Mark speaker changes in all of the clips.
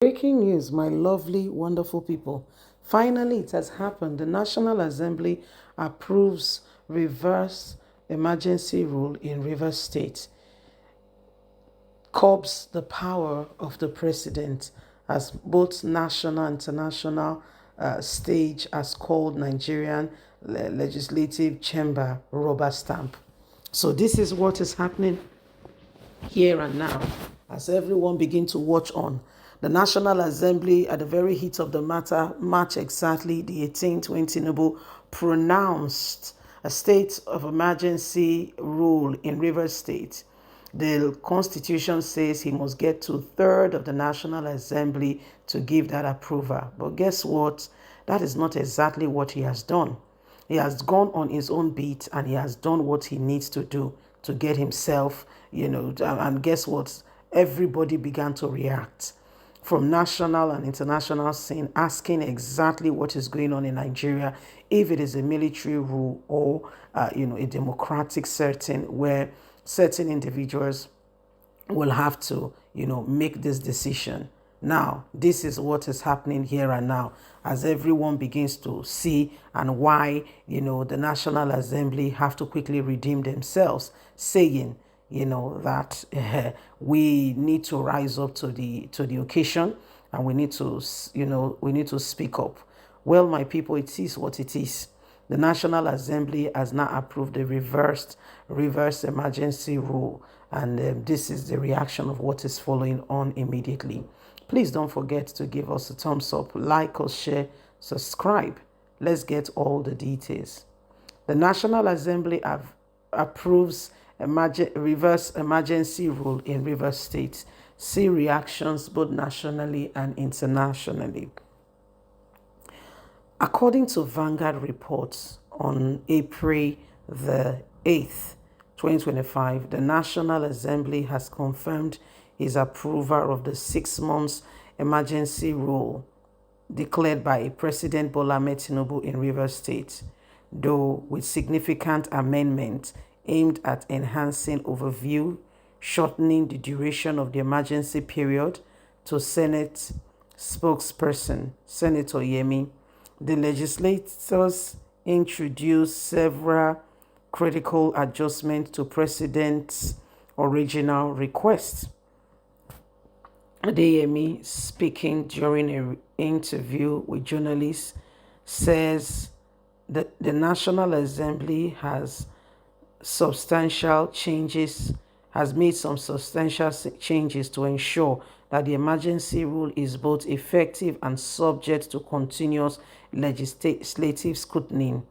Speaker 1: Breaking news, my lovely, wonderful people. Finally, it has happened. The National Assembly approves reverse emergency rule in Rivers State, curbs the power of the president as both national and international stage has called Nigerian Legislative Chamber rubber stamp. So this is what is happening here and now, as everyone begin to watch on. The National Assembly, at the very heat of the matter, March exactly the 18th, when Tinubu pronounced a state of emergency rule in Rivers State. The Constitution says he must get 2/3 of the National Assembly to give that approval. But guess what? That is not exactly what he has done. He has gone on his own beat and he has done what he needs to do to get himself, and guess what? Everybody began to react from national and international scene, asking exactly what is going on in Nigeria, if it is a military rule or, a democratic setting where certain individuals will have to, make this decision. Now, this is what is happening here and now as everyone begins to see and why, the National Assembly have to quickly redeem themselves, saying, that we need to rise up to the occasion and we need to, speak up. Well, my people, it is what it is. The National Assembly has now approved the reverse emergency rule, and this is the reaction of what is following on immediately. Please don't forget to give us a thumbs up, like or share, subscribe. Let's get all the details. The National Assembly approves reverse emergency rule in Rivers State. See reactions both nationally and internationally. According to Vanguard reports on April the 8th, 2025, the National Assembly has confirmed his approval of the 6 months emergency rule declared by President Bola Ahmed Tinubu in Rivers State, though with significant amendments aimed at enhancing overview, shortening the duration of the emergency period. To Senate spokesperson, Senator Yemi, the legislators introduced several critical adjustments to President's original request. Adeyemi, speaking during an interview with journalists, says that the National Assembly has made some substantial changes to ensure that the emergency rule is both effective and subject to continuous legislative scrutiny.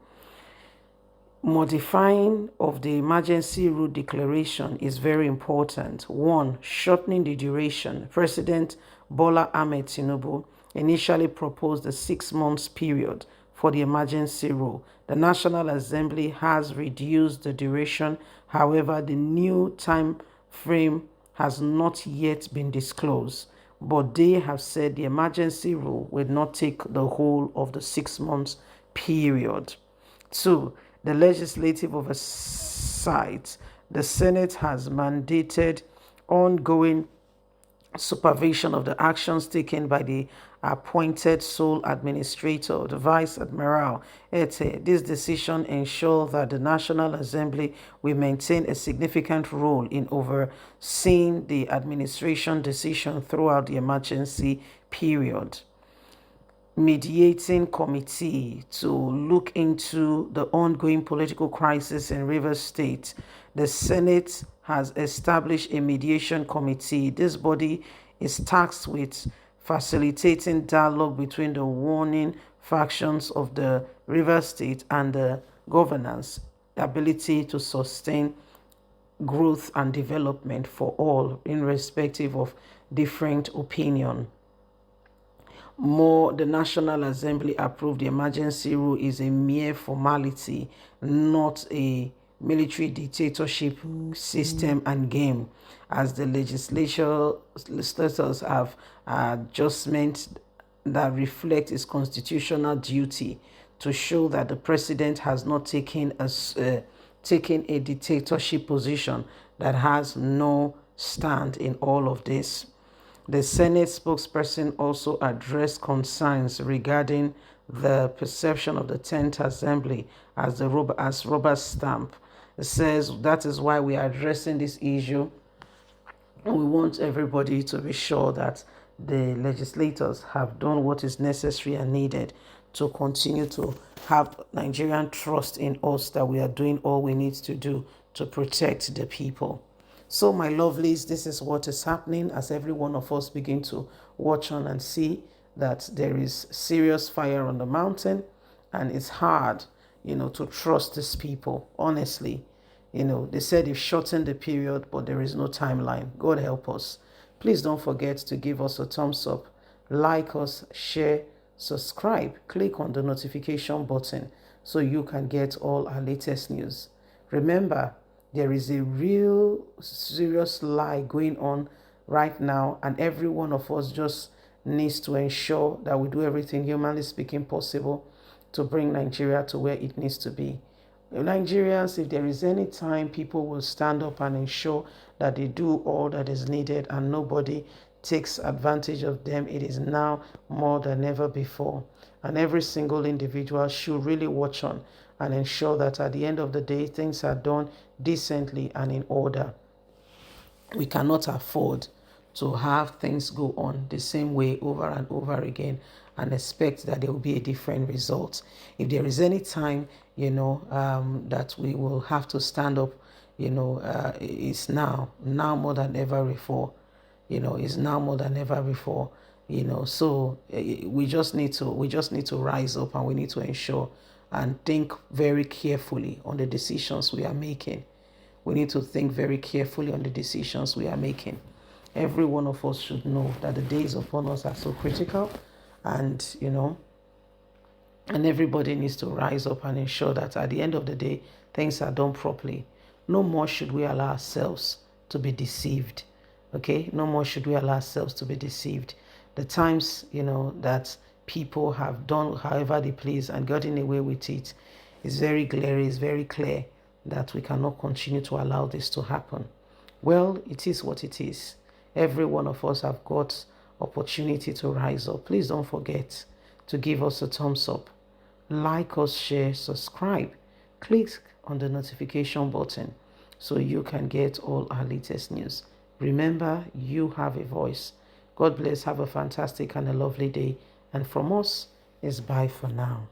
Speaker 1: Modifying of the emergency rule declaration is very important. 1. Shortening the duration. President Bola Ahmed Tinubu initially proposed a 6 months period for the emergency rule. The National Assembly has reduced the duration. However, the new time frame has not yet been disclosed, but they have said the emergency rule will not take the whole of the 6 months period. 2. The legislative oversight. The Senate has mandated ongoing supervision of the actions taken by the appointed sole administrator, the Vice Admiral Ete. This decision ensures that the National Assembly will maintain a significant role in overseeing the administration decision throughout the emergency period. Mediating committee to look into the ongoing political crisis in Rivers State. The Senate has established a mediation committee. This body is tasked with facilitating dialogue between the warring factions of the Rivers State and the governance ability to sustain growth and development for all, irrespective of different opinion. The National Assembly approved the emergency rule is a mere formality, not a military dictatorship system and game, as the legislators have adjustments that reflect its constitutional duty to show that the president has not taken a dictatorship position that has no stand in all of this. The Senate spokesperson also addressed concerns regarding the perception of the 10th Assembly as rubber stamp. It says that is why we are addressing this issue, and we want everybody to be sure that the legislators have done what is necessary and needed to continue to have Nigerian trust in us that we are doing all we need to do to protect the people. So, my lovelies, this is what is happening as every one of us begin to watch on and see that there is serious fire on the mountain, and it's hard, to trust these people, honestly. They said they've shortened the period, but there is no timeline. God help us. Please don't forget to give us a thumbs up, like us, share, subscribe, click on the notification button so you can get all our latest news. Remember, there is a real serious lie going on right now, and every one of us just needs to ensure that we do everything humanly speaking possible to bring Nigeria to where it needs to be. Nigerians, if there is any time people will stand up and ensure that they do all that is needed and nobody takes advantage of them, it is now more than ever before. And every single individual should really watch on and ensure that at the end of the day, things are done decently and in order. We cannot afford to have things go on the same way over and over again and expect that there will be a different result. If there is any time, that we will have to stand up, it's now more than ever before. It's now more than ever before. So we just need to rise up, and we need to ensure and think very carefully on the decisions we are making. We need to think very carefully on the decisions we are making. Every one of us should know that the days upon us are so critical, and and everybody needs to rise up and ensure that at the end of the day, things are done properly. No more should we allow ourselves to be deceived. Okay? No more should we allow ourselves to be deceived. The times, that people have done however they please and gotten away with it is very glaring, it's very clear that we cannot continue to allow this to happen. Well, it is what it is. Every one of us have got opportunity to rise up. Please don't forget to give us a thumbs up, like us, share, subscribe, click on the notification button so you can get all our latest news. Remember, you have a voice. God bless. Have a fantastic and a lovely day. And from us, it's bye for now.